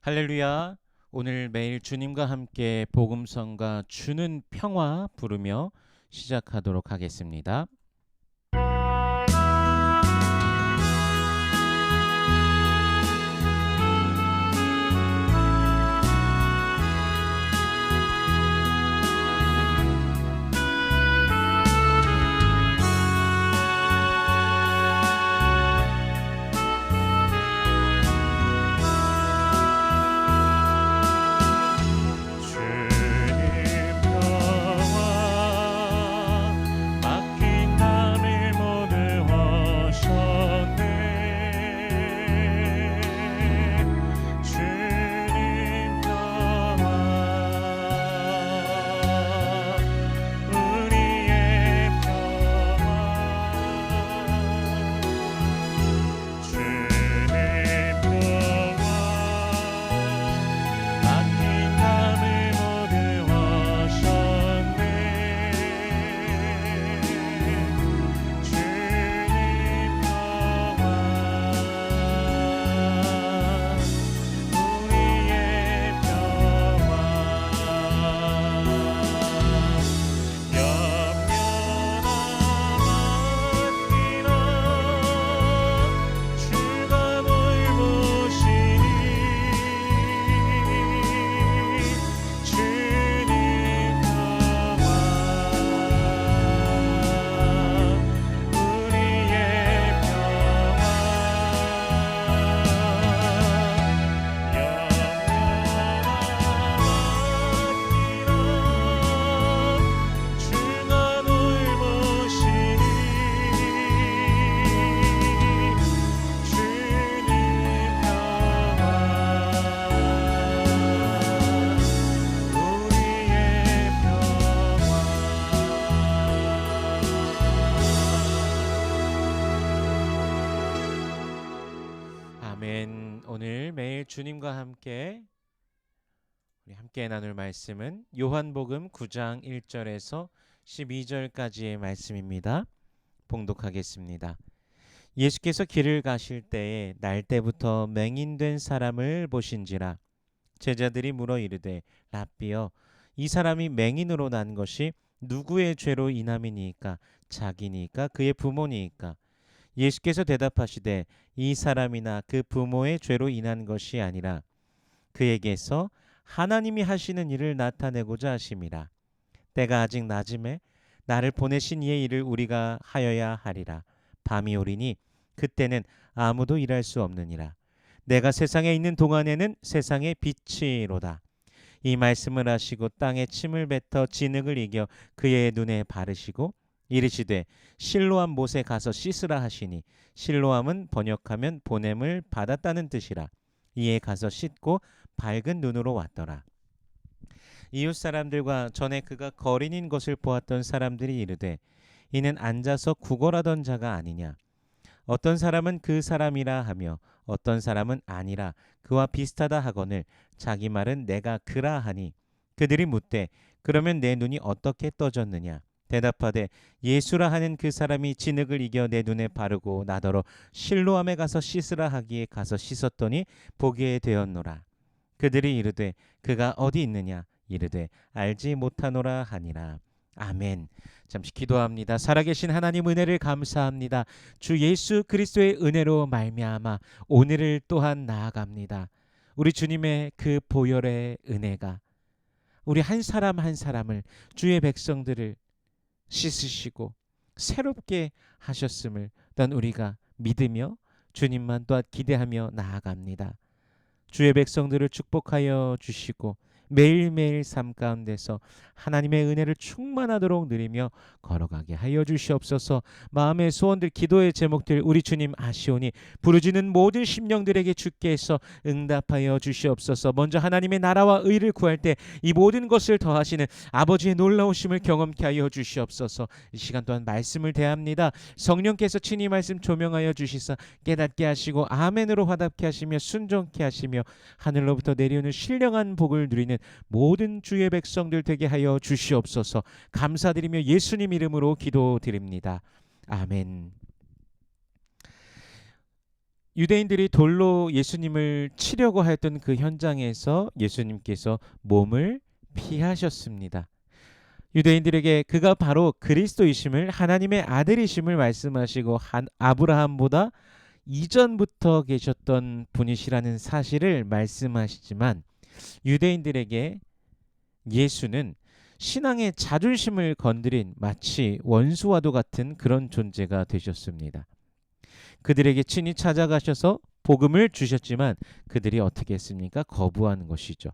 할렐루야. 오늘 매일 주님과 함께 복음성과 주는 평화 부르며 시작하도록 하겠습니다. 아멘. 오늘 매일 주님과 함께 우리 함께 나눌 말씀은 요한복음 9장 1절에서 12절까지의 말씀입니다. 봉독하겠습니다. 예수께서 길을 가실 때에 날 때부터 맹인된 사람을 보신지라. 제자들이 물어 이르되 랍비여, 이 사람이 맹인으로 난 것이 누구의 죄로 인함이니까? 자기니까 그의 부모니까? 예수께서 대답하시되 이 사람이나 그 부모의 죄로 인한 것이 아니라 그에게서 하나님이 하시는 일을 나타내고자 하심이라. 때가 아직 낮음에 나를 보내신 이의 일을 우리가 하여야 하리라. 밤이 오리니 그때는 아무도 일할 수 없느니라. 내가 세상에 있는 동안에는 세상의 빛이로다. 이 말씀을 하시고 땅에 침을 뱉어 진흙을 이겨 그의 눈에 바르시고 이르시되 실로암 못에 가서 씻으라 하시니, 실로암은 번역하면 보냄을 받았다는 뜻이라. 이에 가서 씻고 밝은 눈으로 왔더라. 이웃 사람들과 전에 그가 거린인 것을 보았던 사람들이 이르되 이는 앉아서 구걸하던 자가 아니냐. 어떤 사람은 그 사람이라 하며 어떤 사람은 아니라 그와 비슷하다 하거늘 자기 말은 내가 그라 하니, 그들이 묻되 그러면 내 눈이 어떻게 떠졌느냐. 대답하되 예수라 하는 그 사람이 진흙을 이겨 내 눈에 바르고 나더러 실로암에 가서 씻으라 하기에 가서 씻었더니 보게 되었노라. 그들이 이르되 그가 어디 있느냐. 이르되 알지 못하노라 하니라. 아멘. 잠시 기도합니다. 살아계신 하나님 은혜를 감사합니다. 주 예수 그리스도의 은혜로 말미암아 오늘을 또한 나아갑니다. 우리 주님의 그 보혈의 은혜가 우리 한 사람 한 사람을, 주의 백성들을 씻으시고 새롭게 하셨음을 또한 우리가 믿으며 주님만 또한 기대하며 나아갑니다. 주의 백성들을 축복하여 주시고 매일매일 삶 가운데서 하나님의 은혜를 충만하도록 누리며 걸어가게 하여 주시옵소서. 마음의 소원들, 기도의 제목들 우리 주님 아시오니 부르짖는 모든 심령들에게 주께서 응답하여 주시옵소서. 먼저 하나님의 나라와 의를 구할 때 이 모든 것을 더하시는 아버지의 놀라우심을 경험케 하여 주시옵소서. 이 시간 또한 말씀을 대합니다. 성령께서 친히 말씀 조명하여 주시사 깨닫게 하시고 아멘으로 화답케 하시며 순종케 하시며 하늘로부터 내려오는 신령한 복을 누리는 모든 주의 백성들 되게 하여 주시옵소서. 감사드리며 예수님 이름으로 기도드립니다. 아멘. 유대인들이 돌로 예수님을 치려고 하였던 그 현장에서 예수님께서 몸을 피하셨습니다. 유대인들에게 그가 바로 그리스도이심을, 하나님의 아들이심을 말씀하시고 아브라함보다 이전부터 계셨던 분이시라는 사실을 말씀하시지만, 유대인들에게 예수는 신앙의 자존심을 건드린 마치 원수와도 같은 그런 존재가 되셨습니다. 그들에게 친히 찾아가셔서 복음을 주셨지만 그들이 어떻게 했습니까? 거부하는 것이죠.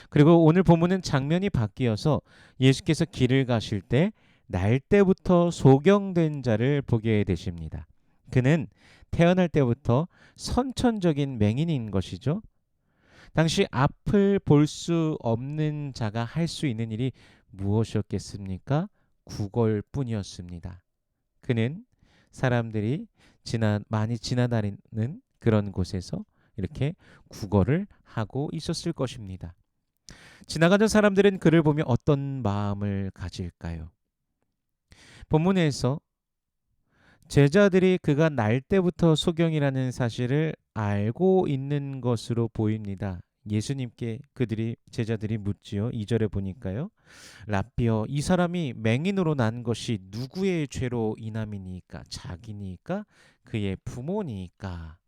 그리고 오늘 본문은 장면이 바뀌어서 예수께서 길을 가실 때 날 때부터 소경된 자를 보게 되십니다. 그는 태어날 때부터 선천적인 맹인인 것이죠. 당시 앞을 볼 수 없는 자가 할 수 있는 일이 무엇이었겠습니까? 구걸뿐이었습니다. 그는 사람들이 많이 지나다니는 그런 곳에서 이렇게 구걸을 하고 있었을 것입니다. 지나가던 사람들은 그를 보며 어떤 마음을 가질까요? 본문에서 제자들이 그가 날 때부터 소경이라는 사실을 알고 있는 것으로 보입니다. 예수님께 제자들이 묻지요. 2절에 보니까요. 라삐어, 이 사람이 맹인으로 난 것이 누구의 죄로 인함이니까? 자기니까? 그의 부모니까?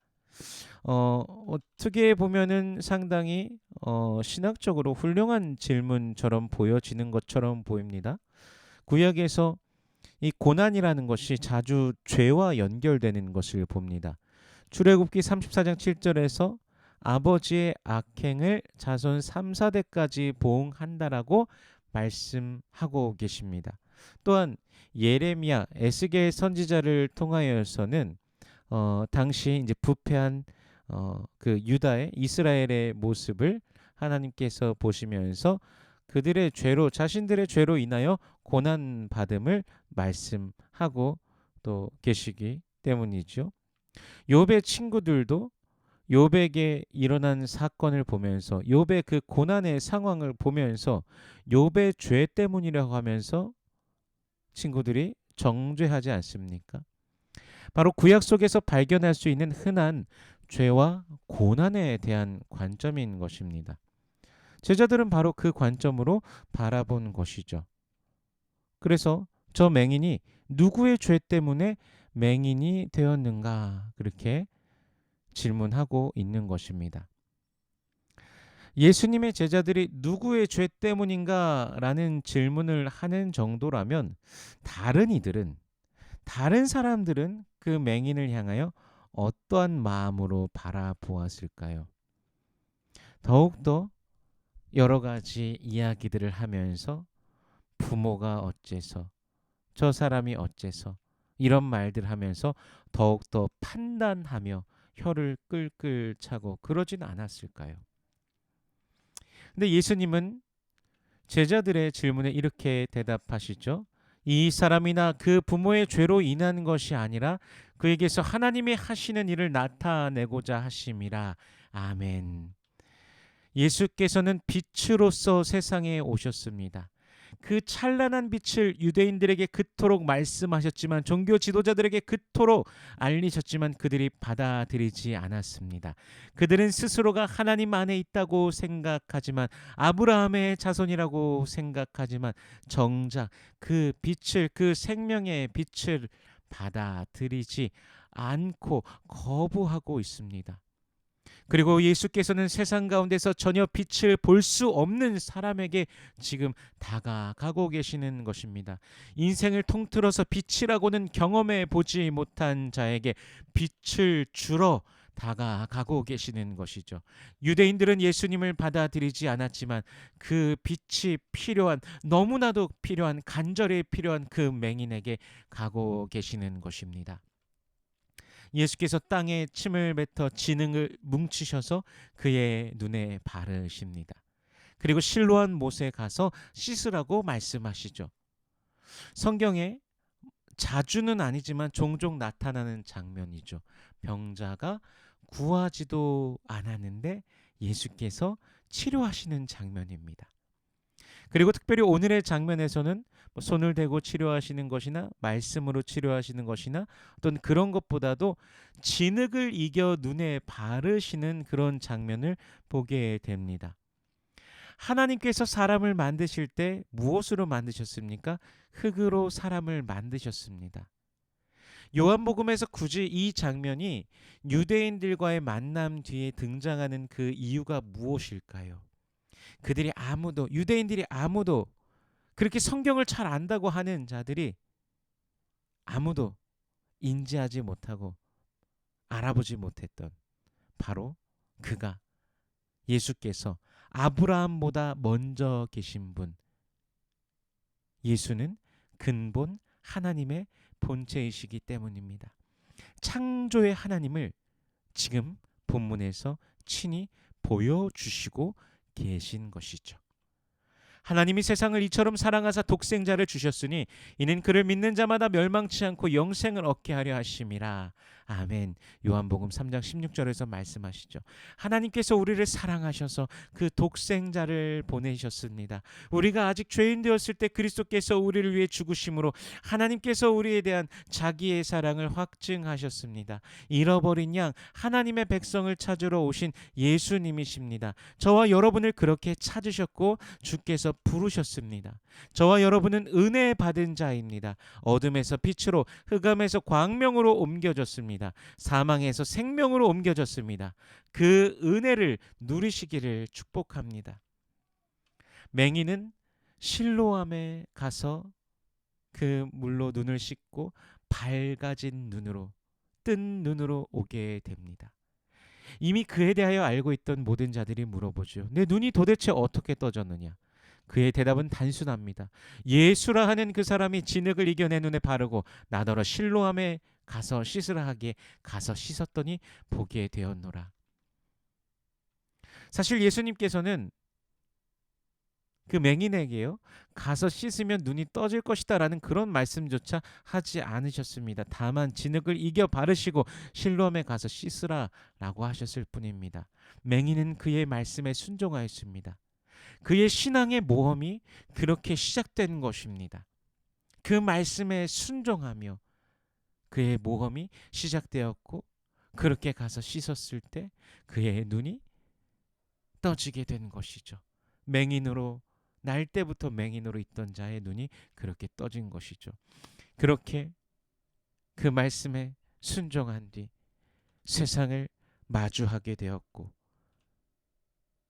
어떻게 보면은 상당히 신학적으로 훌륭한 질문처럼 보여지는 것처럼 보입니다. 구약에서 이 고난이라는 것이 자주 죄와 연결되는 것을 봅니다. 출애굽기 34장 7절에서 아버지의 악행을 자손 3, 4대까지 보응한다라고 말씀하고 계십니다. 또한 예레미야, 에스겔 선지자를 통하여서는 당시 이제 부패한 그 유다의 이스라엘의 모습을 하나님께서 보시면서 그들의 죄로, 자신들의 죄로 인하여 고난 받음을 말씀하고 또 계시기 때문이죠. 욥의 친구들도 욥에게 일어난 사건을 보면서, 욥의 그 고난의 상황을 보면서 욥의 죄 때문이라고 하면서 친구들이 정죄하지 않습니까? 바로 구약 속에서 발견할 수 있는 흔한 죄와 고난에 대한 관점인 것입니다. 제자들은 바로 그 관점으로 바라본 것이죠. 그래서 저 맹인이 누구의 죄 때문에 맹인이 되었는가, 그렇게 질문하고 있는 것입니다. 예수님의 제자들이 누구의 죄 때문인가 라는 질문을 하는 정도라면 다른 사람들은 그 맹인을 향하여 어떠한 마음으로 바라보았을까요? 더욱더 여러 가지 이야기들을 하면서 부모가 어째서, 저 사람이 어째서, 이런 말들 하면서 더욱더 판단하며 혀를 끌끌 차고 그러진 않았을까요? 근데 예수님은 제자들의 질문에 이렇게 대답하시죠. 이 사람이나 그 부모의 죄로 인한 것이 아니라 그에게서 하나님이 하시는 일을 나타내고자 하심이라. 아멘. 예수께서는 빛으로서 세상에 오셨습니다. 그 찬란한 빛을 유대인들에게 그토록 말씀하셨지만, 종교 지도자들에게 그토록 알리셨지만 그들이 받아들이지 않았습니다. 그들은 스스로가 하나님 안에 있다고 생각하지만, 아브라함의 자손이라고 생각하지만 정작 그 빛을, 그 생명의 빛을 받아들이지 않고 거부하고 있습니다. 그리고 예수께서는 세상 가운데서 전혀 빛을 볼 수 없는 사람에게 지금 다가가고 계시는 것입니다. 인생을 통틀어서 빛이라고는 경험해 보지 못한 자에게 빛을 주러 다가가고 계시는 것이죠. 유대인들은 예수님을 받아들이지 않았지만 그 빛이 필요한, 너무나도 필요한, 간절히 필요한 그 맹인에게 가고 계시는 것입니다. 예수께서 땅에 침을 뱉어 진흙을 뭉치셔서 그의 눈에 바르십니다. 그리고 실로암 못에 가서 씻으라고 말씀하시죠. 성경에 자주는 아니지만 종종 나타나는 장면이죠. 병자가 구하지도 않았는데 예수께서 치료하시는 장면입니다. 그리고 특별히 오늘의 장면에서는 뭐 손을 대고 치료하시는 것이나 말씀으로 치료하시는 것이나 어떤 그런 것보다도 진흙을 이겨 눈에 바르시는 그런 장면을 보게 됩니다. 하나님께서 사람을 만드실 때 무엇으로 만드셨습니까? 흙으로 사람을 만드셨습니다. 요한복음에서 굳이 이 장면이 유대인들과의 만남 뒤에 등장하는 그 이유가 무엇일까요? 유대인들이 아무도 그렇게 성경을 잘 안다고 하는 자들이 아무도 인지하지 못하고 알아보지 못했던 바로 그가 예수께서 아브라함보다 먼저 계신 분, 예수는 근본 하나님의 본체이시기 때문입니다. 창조의 하나님을 지금 본문에서 친히 보여주시고 계신 것이죠. 하나님이 세상을 이처럼 사랑하사 독생자를 주셨으니 이는 그를 믿는 자마다 멸망치 않고 영생을 얻게 하려 하심이라. 아멘. 요한복음 3장 16절에서 말씀하시죠. 하나님께서 우리를 사랑하셔서 그 독생자를 보내셨습니다. 우리가 아직 죄인 되었을 때 그리스도께서 우리를 위해 죽으심으로 하나님께서 우리에 대한 자기의 사랑을 확증하셨습니다. 잃어버린 양 하나님의 백성을 찾으러 오신 예수님이십니다. 저와 여러분을 그렇게 찾으셨고 주께서 부르셨습니다. 저와 여러분은 은혜 받은 자입니다. 어둠에서 빛으로, 흑암에서 광명으로 옮겨졌습니다. 사망에서 생명으로 옮겨졌습니다. 그 은혜를 누리시기를 축복합니다. 맹인은 실로암에 가서 그 물로 눈을 씻고 밝아진 눈으로, 뜬 눈으로 오게 됩니다. 이미 그에 대하여 알고 있던 모든 자들이 물어보죠. 내 눈이 도대체 어떻게 떠졌느냐? 그의 대답은 단순합니다. 예수라 하는 그 사람이 진흙을 이겨 내 눈에 바르고 나더러 실로암에 가서 씻으라 하기에 가서 씻었더니 보게 되었노라. 사실 예수님께서는 그 맹인에게요, 가서 씻으면 눈이 떠질 것이다 라는 그런 말씀조차 하지 않으셨습니다. 다만 진흙을 이겨 바르시고 실로암에 가서 씻으라 라고 하셨을 뿐입니다. 맹인은 그의 말씀에 순종하였습니다. 그의 신앙의 모험이 그렇게 시작된 것입니다. 그 말씀에 순종하며 그의 모험이 시작되었고, 그렇게 가서 씻었을 때 그의 눈이 떠지게 된 것이죠. 맹인으로, 날 때부터 맹인으로 있던 자의 눈이 그렇게 떠진 것이죠. 그렇게 그 말씀에 순종한 뒤 세상을 마주하게 되었고,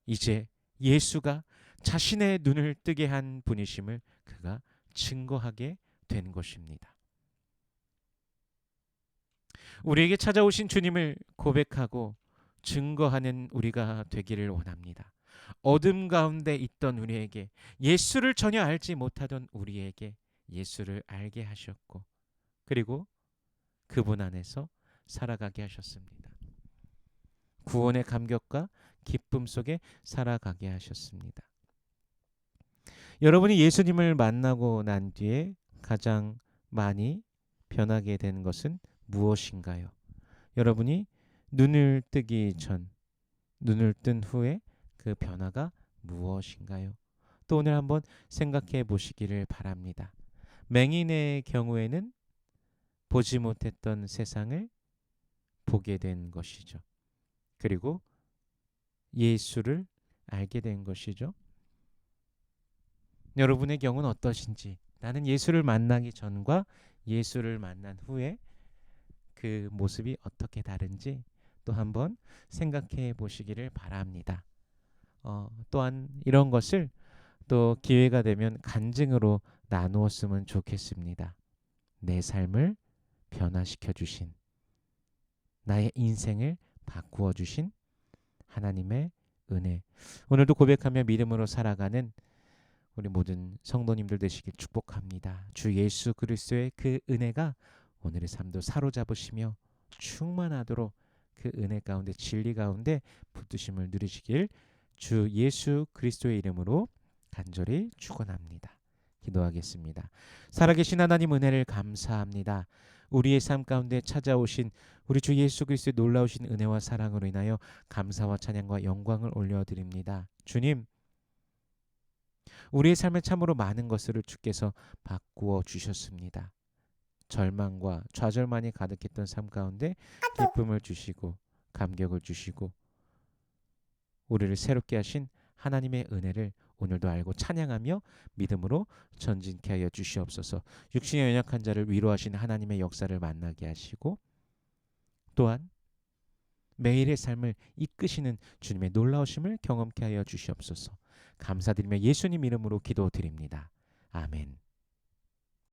이제 예수가 자신의 눈을 뜨게 한 분이심을 그가 증거하게 된 것입니다. 우리에게 찾아오신 주님을 고백하고 증거하는 우리가 되기를 원합니다. 어둠 가운데 있던 우리에게, 예수를 전혀 알지 못하던 우리에게 예수를 알게 하셨고, 그리고 그분 안에서 살아가게 하셨습니다. 구원의 감격과 기쁨 속에 살아가게 하셨습니다. 여러분이 예수님을 만나고 난 뒤에 가장 많이 변하게 된 것은 무엇인가요? 여러분이 눈을 뜨기 전, 눈을 뜬 후에 그 변화가 무엇인가요? 또 오늘 한번 생각해 보시기를 바랍니다. 맹인의 경우에는 보지 못했던 세상을 보게 된 것이죠. 그리고 예수를 알게 된 것이죠. 여러분의 경우는 어떠신지, 나는 예수를 만나기 전과 예수를 만난 후에 그 모습이 어떻게 다른지 또 한번 생각해 보시기를 바랍니다. 또한 이런 것을 또 기회가 되면 간증으로 나누었으면 좋겠습니다. 내 삶을 변화시켜 주신, 나의 인생을 바꾸어 주신 하나님의 은혜, 오늘도 고백하며 믿음으로 살아가는 우리 모든 성도님들 되시길 축복합니다. 주 예수 그리스도의 그 은혜가 오늘의 삶도 사로잡으시며 충만하도록 그 은혜 가운데, 진리 가운데 붙드심을 누리시길 주 예수 그리스도의 이름으로 간절히 축원합니다. 기도하겠습니다. 살아계신 하나님, 은혜를 감사합니다. 우리의 삶 가운데 찾아오신 우리 주 예수 그리스도의 놀라우신 은혜와 사랑으로 인하여 감사와 찬양과 영광을 올려드립니다. 주님, 우리의 삶에 참으로 많은 것을 주께서 바꾸어 주셨습니다. 절망과 좌절만이 가득했던 삶 가운데 기쁨을 주시고 감격을 주시고 우리를 새롭게 하신 하나님의 은혜를 오늘도 알고 찬양하며 믿음으로 전진케 하여 주시옵소서. 육신의 연약한 자를 위로하신 하나님의 역사를 만나게 하시고 또한 매일의 삶을 이끄시는 주님의 놀라우심을 경험케 하여 주시옵소서. 감사드리며 예수님 이름으로 기도드립니다. 아멘.